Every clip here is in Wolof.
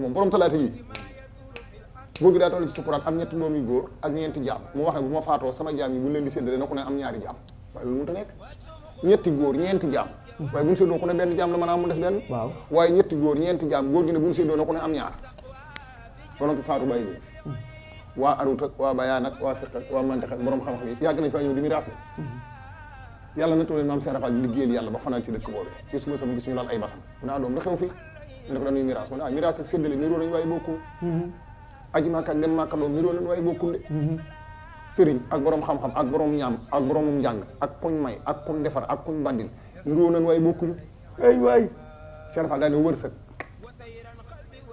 moom borom talaata yi góor gi daa toll ci sukuraat am ñetti doom yu góor ak ñeenti jaam mu wax ne bu ma faatoo sama jaam yi bu leen di séddale na ku ne am ñaari jaam waaye loolu mënut a nekk ñetti góor ñeenti jaam waaye bu ñu séddoo ku ne benn jaam la mën a am mu des benn waaye ñetti góor ñeenti jaam góor gi ne bu ñu séddoo na ku ne am ñaar kono ki faatu bàyyi leen waa arut ak waa bayaan ak waa fiq ak waa mantiq ak borom xam-xam yi yàgg nañ faa ñëw di miraas ne yàlla na tolleen maam Cheikh Rafal di liggéeyal yàlla ba fanaan ci dëkk boobu ci suma sama gis ñu laal ay basam mu ne doom la xew fii ñu ne ko dañuy miraas mu ne miraas ak séddale niroo nañu waaye bokkul aji Màkka ak dem Màkka doom niroo nañu waaye bokkul de sëriñ ak borom xam-xam ak borom ñaam ak boromum njàng ak kuñ may ak kuñ defar ak kuñ bandil niroo nañu waaye bokkuñu ay waay Cheikh Rafal daal ne wërsëg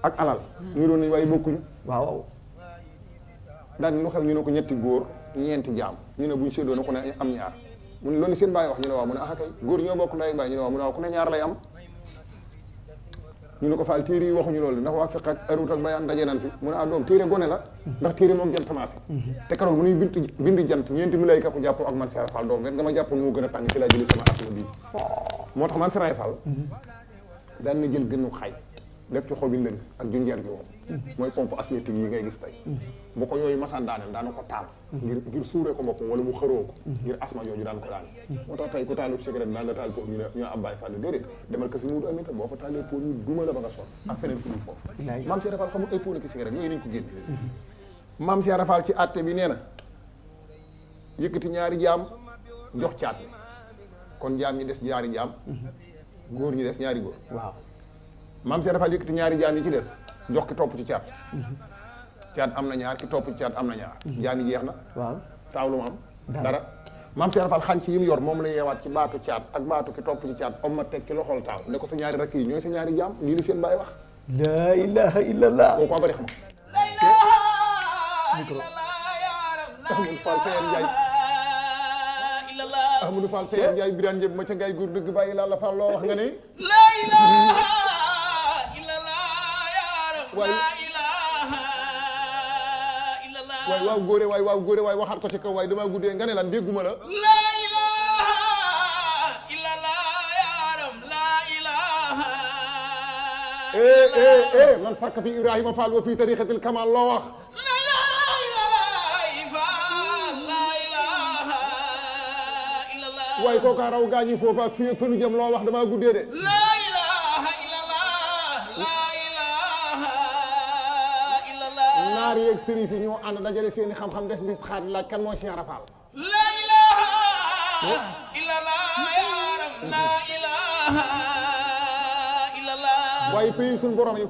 ak alal niroo nañu waaye bokkuñu waaw daal ni lu xew ñu ne ko ñetti góor ñeenti jaam ñu ne buñ séddoo na ku ne am ñaar mu ne loolu seen bàyyi wax ñu ne waaw mu ne kay góor ñoo bokk ndey bàyyi ñu ne waaw mu ne waaw ku ne ñaar lay am ñu ne ko faal téere yi waxuñu loolu ndax waa fiq ak arut ak bayaan daje nañ fi mu ne doom téere gone la ndax téere moom jant maase te keroog bu ñuy bind jant ñeenti milayka ko jàppoo ak man Cheikh Fall doom wet nga ma jàppoon moo gën a tàng ci laa jëlee sama asma bii moo tax man Cheikh Fall daan na jël gënu xay def ci xobi lëng ak junjeer gi woon mooy pompe asiatique yi ngay gis tey bu ko yooyu masaan daaneel daana ko taal ngir suuree ko boppam wala mu xëroo ko ngir asma yooyu daan ko daane moo tax tey ku taalub cigarette daa nga taal pour ñu ne ab Baay Fall déedéet demal ko si muudu amita boo fa taalee pour ñu duma la ba nga sonn ak feneen fu dul foofu maam Cheikh Rafal xamul ay pour ki cigarette yooyu nañ ko génne maam Cheikh Rafal ci àtte bi nee na yëkkati ñaari jaam jox caat bi kon jaam ñi des ñaari jaam góor ñi des ñaari góor waaw maam Cheikh Rafal yëkkati ñaari jaam yi ci des jox ki topp ci caat caat am na ñaar ki topp ci caat am na ñaar jaam yi jeex na waaw taaw lu mu am dara maam Cheikh Rafal xànc yi mu yor moom la yeewaat ci baatu caat ak baatu ki topp ci caat om ma teg ci loxol taaw ne ko sa ñaari rakk yi ñooy sa ñaari jaam lii la seen bàyyi wax laa ilaha illallah koo ko bari xam Ahmadou Fall Feyer Ndiaye Ahmadou Fall Feyer Ndiaye biraan njëb ma ca ngay góor dëgg bàyyi laa la Fall loo wax nga ne waay waaw góore waay waaw góore waay waxaat ko ci kaw waay damaa guddee nga ne lan dégguma la laa ilaaha illallah yaaram laa ilaaha illallah man sàkk fi Ibrahima Fall wa fii tariqatil kamal loo wax laa ilaaha illallah waay koo kaa raw gaañi foofu ak fii ak fa nu jëm loo wax damaa guddee de laa ilaaha illallah naar yeeg sëriñ fi ñoo ànd dajale seeni xam-xam des bis xaat laaj kan mooy Cheikh Rafal laa ilaaha illallah yaaram laa ilaaha illallah waaye pays suñu borom yi